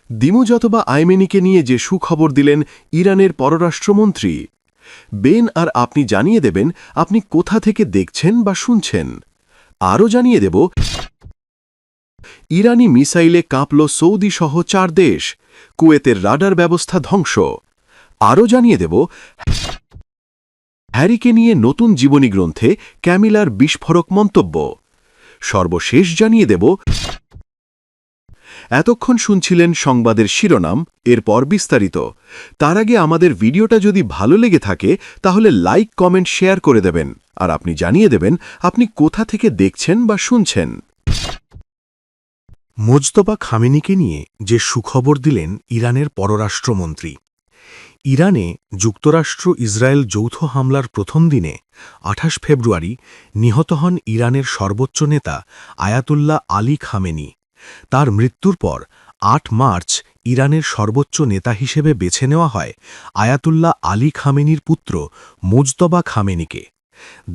দিমুজ অথবা আইমেনিকে নিয়ে যে সুখবর দিলেন ইরানের পররাষ্ট্রমন্ত্রী। বেন আর আপনি জানিয়ে দেবেন আপনি কোথা থেকে দেখছেন বা শুনছেন। আরও জানিয়ে দেব ইরানি মিসাইলে কাঁপল সৌদি সহ 4 দেশ, কুয়েতের রাডার ব্যবস্থা ধ্বংস। আরও জানিয়ে দেব হ্যারিকে নিয়ে নতুন জীবনী গ্রন্থে ক্যামিলার বিস্ফোরক মন্তব্য। সর্বশেষ জানিয়ে দেব এতক্ষণ শুনছিলেন সংবাদের শিরোনাম, এরপর বিস্তারিত। তার আগে আমাদের ভিডিওটা যদি ভালো লেগে থাকে তাহলে লাইক, কমেন্ট, শেয়ার করে দেবেন আর আপনি জানিয়ে দেবেন আপনি কোথা থেকে দেখছেন বা শুনছেন। মোজতবা খামেনিকে নিয়ে যে সুখবর দিলেন ইরানের পররাষ্ট্রমন্ত্রী। ইরানে যুক্তরাষ্ট্র ইসরায়েল যৌথ হামলার প্রথম দিনে ২৮ ফেব্রুয়ারি নিহত হন ইরানের সর্বোচ্চ নেতা আয়াতুল্লাহ আলী খামেনি। তার মৃত্যুর পর ৮ মার্চ ইরানের সর্বোচ্চ নেতা হিসেবে বেছে নেওয়া হয় আয়াতুল্লাহ আলী খামেনির পুত্র মোজতবা খামেনিকে।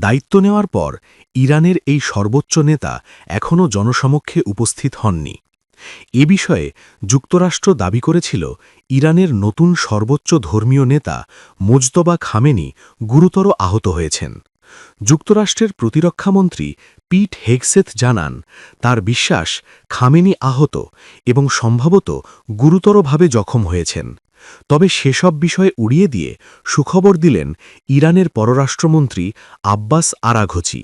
দায়িত্ব নেওয়ার পর ইরানের এই সর্বোচ্চ নেতা এখনও জনসমক্ষে উপস্থিত হননি। এ বিষয়ে যুক্তরাষ্ট্র দাবি করেছিল ইরানের নতুন সর্বোচ্চ ধর্মীয় নেতা মোজতবা খামেনি গুরুতর আহত হয়েছেন। যুক্তরাষ্ট্রের প্রতিরক্ষামন্ত্রী পিট হেগসেথ জানান, তার বিশ্বাস খামেনি আহত এবং সম্ভবত গুরুতরভাবে জখম হয়েছেন। তবে সেসব বিষয়ে উড়িয়ে দিয়ে সুখবর দিলেন ইরানের পররাষ্ট্রমন্ত্রী আব্বাস আরাঘচি।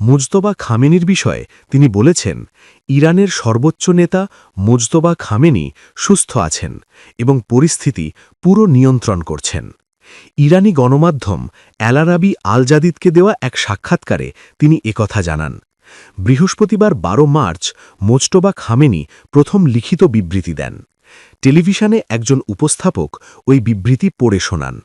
মুজতবা খামেনির বিষয়ে তিনি বলেছেন, ইরানের সর্বোচ্চ নেতা মুজতবা খামেনি সুস্থ আছেন এবং পরিস্থিতি পুরো নিয়ন্ত্রণ করছেন। ইরানি গণমাধ্যম আল আরাবি আল জাদিদকে দেওয়া এক সাক্ষাৎকারে তিনি একথা জানান। বৃহস্পতিবার ১২ মার্চ মোজতবা খামেনি প্রথম লিখিত বিবৃতি দেন। টেলিভিশনে একজন উপস্থাপক ওই বিবৃতি পড়ে শোনান।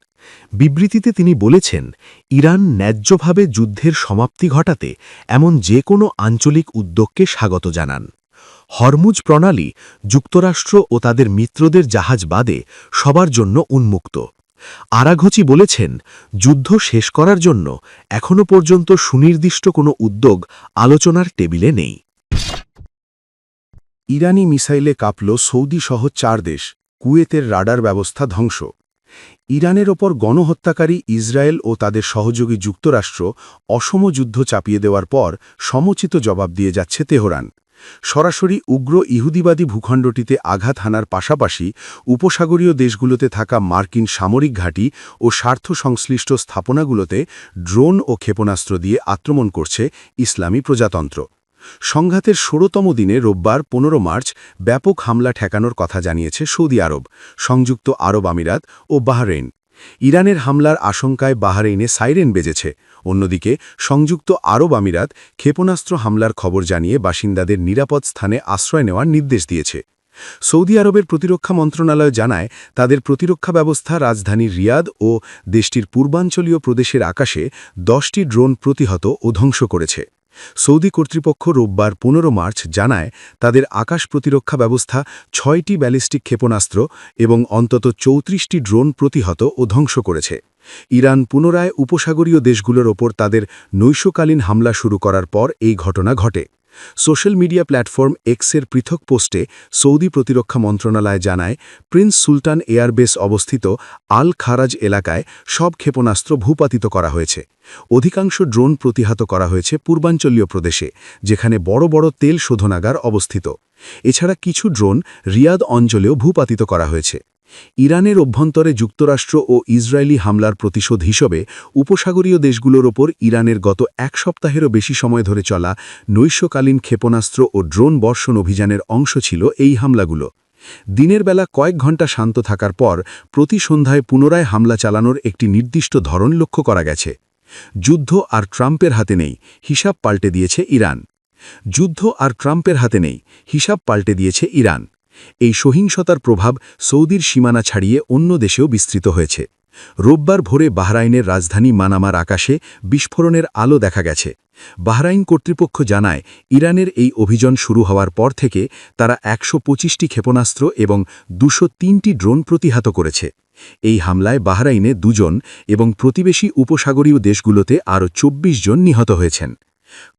বিবৃতিতে তিনি বলেছেন, ইরান ন্যায্যভাবে যুদ্ধের সমাপ্তি ঘটাতে এমন যে কোনো আঞ্চলিক উদ্যোগকে স্বাগত জানান। হরমুজ প্রণালী যুক্তরাষ্ট্র ও তাদের মিত্রদের জাহাজ বাদে সবার জন্য উন্মুক্ত। আরাঘচি বলেছেন, যুদ্ধ শেষ করার জন্য এখনও পর্যন্ত সুনির্দিষ্ট কোনো উদ্যোগ আলোচনার টেবিলে নেই। ইরানি মিসাইলে কাঁপল সৌদি সহ 4 দেশ, কুয়েতের রাডার ব্যবস্থা ধ্বংস। ইরানের ওপর গণহত্যাকারী ইসরায়েল ও তাদের সহযোগী যুক্তরাষ্ট্র অসম যুদ্ধ চাপিয়ে দেওয়ার পর সমুচিত জবাব দিয়ে যাচ্ছে তেহরান। সরাসরি উগ্র ইহুদিবাদী ভূখণ্ডটিতে আঘাত হানার পাশাপাশি উপসাগরীয় দেশগুলোতে থাকা মার্কিন সামরিক ঘাঁটি ও স্বার্থ সংশ্লিষ্ট স্থাপনাগুলোতে ড্রোন ও ক্ষেপণাস্ত্র দিয়ে আক্রমণ করছে ইসলামী প্রজাতন্ত্র। সংঘাতের ১৬তম দিনে রোববার ১৫ মার্চ ব্যাপক হামলা ঠেকানোর কথা জানিয়েছে সৌদি আরব, সংযুক্ত আরব আমিরাত ও বাহরেইন। ইরানের হামলার আশঙ্কায় বাহরেইনে সাইরেন বেজেছে। অন্যদিকে সংযুক্ত আরব আমিরাত ক্ষেপণাস্ত্র হামলার খবর জানিয়ে বাসিন্দাদের নিরাপদ স্থানে আশ্রয় নেওয়ার নির্দেশ দিয়েছে। সৌদি আরবের প্রতিরক্ষা মন্ত্রণালয় জানায়, তাদের প্রতিরক্ষা ব্যবস্থা রাজধানী রিয়াদ ও দেশটির পূর্বাঞ্চলীয় প্রদেশের আকাশে ১০টি ড্রোন প্রতিহত ও ধ্বংস করেছে। সৌদি কর্তৃপক্ষ রোববার ১৫ মার্চ জানায়, তাদের আকাশ প্রতিরক্ষা ব্যবস্থা ৬টি ব্যালিস্টিক ক্ষেপণাস্ত্র এবং অন্তত ৩৪টি ড্রোন প্রতিহত ও ধ্বংস করেছে। ইরান পুনরায় উপসাগরীয় দেশগুলোর ওপর তাদের নৈশকালীন হামলা শুরু করার পর এই ঘটনা ঘটে। সোশ্যাল মিডিয়া প্ল্যাটফর্ম এক্সের পৃথক পোস্টে সৌদি প্রতিরক্ষা মন্ত্রণালয় জানায়, প্রিন্স সুলতান এয়ারবেস অবস্থিত আল খারাজ এলাকায় সব ক্ষেপণাস্ত্র ভূপাতিত করা হয়েছে। অধিকাংশ ড্রোন প্রতিহত করা হয়েছে পূর্বাঞ্চলীয় প্রদেশে, যেখানে বড় বড় তেল শোধনাগার অবস্থিত। এছাড়া কিছু ড্রোন রিয়াদ অঞ্চলেও ভূপাতিত করা হয়েছে। ইরানের অভ্যন্তরে যুক্তরাষ্ট্র ও ইসরায়েলি হামলার প্রতিশোধ হিসেবে উপসাগরীয় দেশগুলোর ওপর ইরানের গত এক সপ্তাহেরও বেশি সময় ধরে চলা নৈশকালীন ক্ষেপণাস্ত্র ও ড্রোন বর্ষণ অভিযানের অংশ ছিল এই হামলাগুলো। দিনের বেলা কয়েক ঘণ্টা শান্ত থাকার পর প্রতি সন্ধ্যায় পুনরায় হামলা চালানোর একটি নির্দিষ্ট ধরন লক্ষ্য করা গেছে। যুদ্ধ আর ট্রাম্পের হাতে নেই, হিসাব পাল্টে দিয়েছে ইরান। যুদ্ধ আর ট্রাম্পের হাতে নেই, হিসাব পাল্টে দিয়েছে ইরান। এই সহিংসতার প্রভাব সৌদির সীমানা ছাড়িয়ে অন্য দেশেও বিস্তৃত হয়েছে। রোববার ভোরে বাহরাইনের রাজধানী মানামার আকাশে বিস্ফোরণের আলো দেখা গেছে। বাহরাইন কর্তৃপক্ষ জানায়, ইরানের এই অভিযান শুরু হওয়ার পর থেকে তারা ১২৫টি ক্ষেপণাস্ত্র এবং ২০৩টি ড্রোন প্রতিহত করেছে। এই হামলায় বাহরাইনে ২ জন এবং প্রতিবেশী উপসাগরীয় দেশগুলোতে আরও ২৪ জন নিহত হয়েছেন।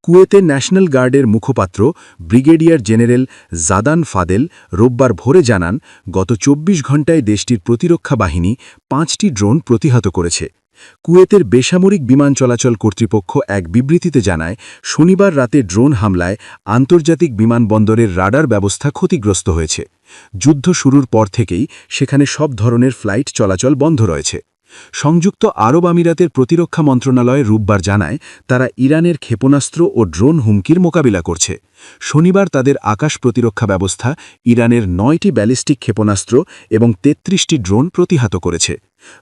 কুয়েতের ন্যাশনাল গার্ডের মুখপাত্র ব্রিগেডিয়ার জেনারেল জাদান ফাদেল রোববার ভোরে জানান, গত ২৪ ঘণ্টায় দেশটির প্রতিরক্ষা বাহিনী ৫টি ড্রোন প্রতিহত করেছে। কুয়েতের বেসামরিক বিমান চলাচল কর্তৃপক্ষ এক বিবৃতিতে জানায়, শনিবার রাতে ড্রোন হামলায় আন্তর্জাতিক বিমানবন্দরের রাডার ব্যবস্থা ক্ষতিগ্রস্ত হয়েছে। যুদ্ধ শুরুর পর থেকেই সেখানে সব ধরনের ফ্লাইট চলাচল বন্ধ রয়েছে। সংযুক্ত আরব আমিরাতের প্রতিরক্ষা মন্ত্রণালয় রোববার জানায়, তারা ইরানের ক্ষেপণাস্ত্র ও ড্রোন হুমকির মোকাবিলা করছে। শনিবার তাদের আকাশ প্রতিরক্ষা ব্যবস্থা ইরানের ৯টি ব্যালিস্টিক ক্ষেপণাস্ত্র এবং ৩৩টি ড্রোন প্রতিহত করেছে।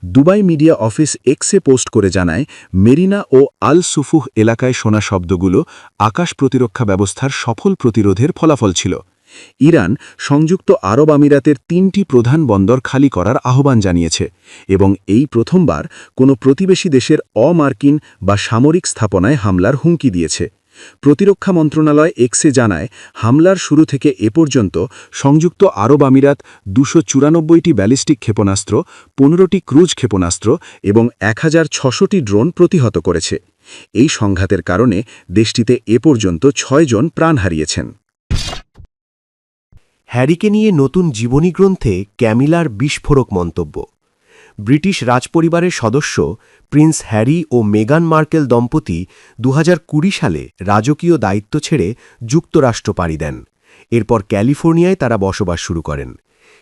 দুবাই মিডিয়া অফিস এক্সে পোস্ট করে জানায়, মেরিনা ও আল সুফুহ এলাকায় শোনা শব্দগুলো আকাশ প্রতিরক্ষা ব্যবস্থার সফল প্রতিরোধের ফলাফল ছিল। ইরান সংযুক্ত আরব আমিরাতের ৩টি প্রধান বন্দর খালি করার আহ্বান জানিয়েছে এবং এই প্রথমবার কোনো প্রতিবেশী দেশের অমার্কিন বা সামরিক স্থাপনায় হামলার হুমকি দিয়েছে। প্রতিরক্ষা মন্ত্রণালয় এক্সে জানায়, হামলার শুরু থেকে এ পর্যন্ত সংযুক্ত আরব আমিরাত ২৯৪টি ব্যালিস্টিক ক্ষেপণাস্ত্র, ১৫টি ক্রুজ ক্ষেপণাস্ত্র এবং ১৬০০টি ড্রোন প্রতিহত করেছে। এই সংঘাতের কারণে দেশটিতে এ পর্যন্ত ৬ জন প্রাণ হারিয়েছেন। হ্যারিকে নিয়ে নতুন জীবনী গ্রন্থে ক্যামিলার বিস্ফোরক মন্তব্য। ব্রিটিশ রাজপরিবারের সদস্য প্রিন্স হ্যারি ও মেগান মার্কেল দম্পতি ২০২০ সালে রাজকীয় দায়িত্ব ছেড়ে যুক্তরাষ্ট্র পাড়ি দেন। এরপর ক্যালিফোর্নিয়ায় তারা বসবাস শুরু করেন।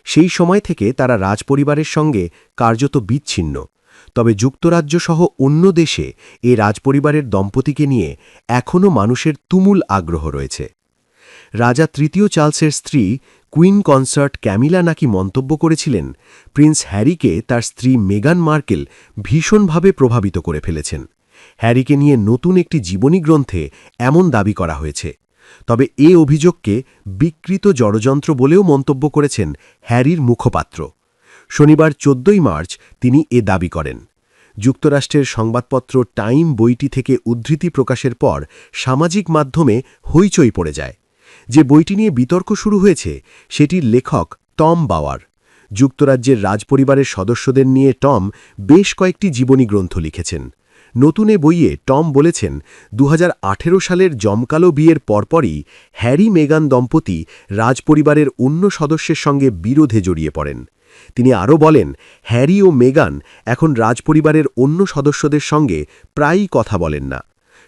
সেই সময় থেকে তারা রাজপরিবারের সঙ্গে কার্যত বিচ্ছিন্ন। তবে যুক্তরাজ্যসহ অন্য দেশে এ রাজপরিবারের দম্পতিকে নিয়ে এখনও মানুষের তুমুল আগ্রহ রয়েছে। রাজা তৃতীয় চার্লসের স্ত্রী কুইন কনসর্ট ক্যামিলা নাকি মন্তব্য করেছিলেন, প্রিন্স হ্যারিকে তার স্ত্রী মেগান মার্কেল ভীষণভাবে প্রভাবিত করে ফেলেছেন। হ্যারিকে নিয়ে নতুন একটি জীবনী গ্রন্থে এমন দাবি করা হয়েছে। তবে এ অভিযোগকে বিকৃত জড়যন্ত্র বলেও মন্তব্য করেছেন হ্যারির মুখপাত্র। শনিবার ১৪ মার্চ তিনি এ দাবি করেন। যুক্তরাষ্ট্রের সংবাদপত্র টাইম বইটি থেকে উদ্ধৃতি প্রকাশের পর সামাজিক মাধ্যমে হইচই পড়ে যায়। যে বইটি নিয়ে বিতর্ক শুরু হয়েছে সেটির লেখক টম বাওয়ার। যুক্তরাজ্যের রাজপরিবারের সদস্যদের নিয়ে টম বেশ কয়েকটি জীবনী গ্রন্থ লিখেছেন। নতুন এ বইয়ে টম বলেছেন, ২০১৮ সালের জমকালো বিয়ের পরপরই হ্যারি মেগান দম্পতি রাজপরিবারের অন্য সদস্যের সঙ্গে বিরোধে জড়িয়ে পড়েন। তিনি আরও বলেন, হ্যারি ও মেগান এখন রাজপরিবারের অন্য সদস্যদের সঙ্গে প্রায়ই কথা বলেন না।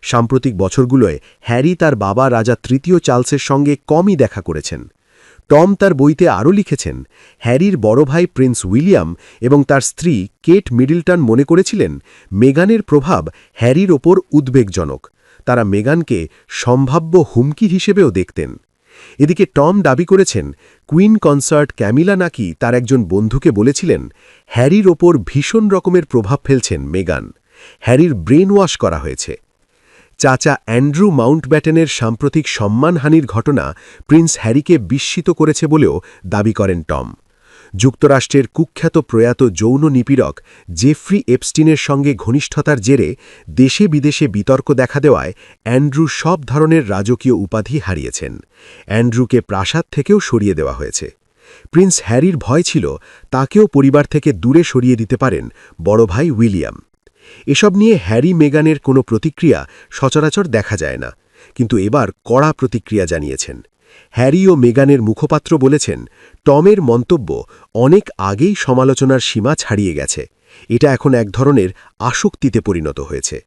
সাম্প্রতিক বছরগুলোয় হ্যারি তার বাবা রাজা তৃতীয় চার্লসের সঙ্গে কমই দেখা করেছেন। টম তার বইতে আরও লিখেছেন, হ্যারির বড় ভাই প্রিন্স উইলিয়াম এবং তার স্ত্রী কেট মিডলটন মনে করেছিলেন মেগানের প্রভাব হ্যারির ওপর উদ্বেগজনক। তারা মেগানকে সম্ভাব্য হুমকি হিসেবেও দেখতেন। এদিকে টম দাবি করেছেন, কুইন কনসর্ট ক্যামিলা নাকি তার একজন বন্ধুকে বলেছিলেন, হ্যারির ওপর ভীষণ রকমের প্রভাব ফেলছেন মেগান। হ্যারির ব্রেন ওয়াশ করা হয়েছে। চাচা অ্যান্ড্রু মাউন্টব্যাটেনের সাম্প্রতিক সম্মানহানির ঘটনা প্রিন্স হ্যারিকে বিস্মিত করেছে বলেও দাবি করেন টম। যুক্তরাষ্ট্রের কুখ্যাত প্রয়াত যৌন নিপীড়ক জেফ্রি এপস্টিনের সঙ্গে ঘনিষ্ঠতার জেরে দেশে বিদেশে বিতর্ক দেখা দেওয়ায় অ্যান্ড্রু সব ধরনের রাজকীয় উপাধি হারিয়েছেন। অ্যান্ড্রুকে প্রাসাদ থেকেও সরিয়ে দেওয়া হয়েছে। প্রিন্স হ্যারির ভয় ছিল তাকেও পরিবার থেকে দূরে সরিয়ে দিতে পারেন বড় ভাই উইলিয়াম। এসব নিয়ে হ্যারি মেগানের কোনো প্রতিক্রিয়া সচরাচর দেখা যায় না, কিন্তু এবার কড়া প্রতিক্রিয়া জানিয়েছেন। হ্যারি ও মেগানের মুখপাত্র বলেছেন, টমের মন্তব্য অনেক আগেই সমালোচনার সীমা ছাড়িয়ে গেছে। এটা এখন এক ধরনের আসক্তিতে পরিণত হয়েছে।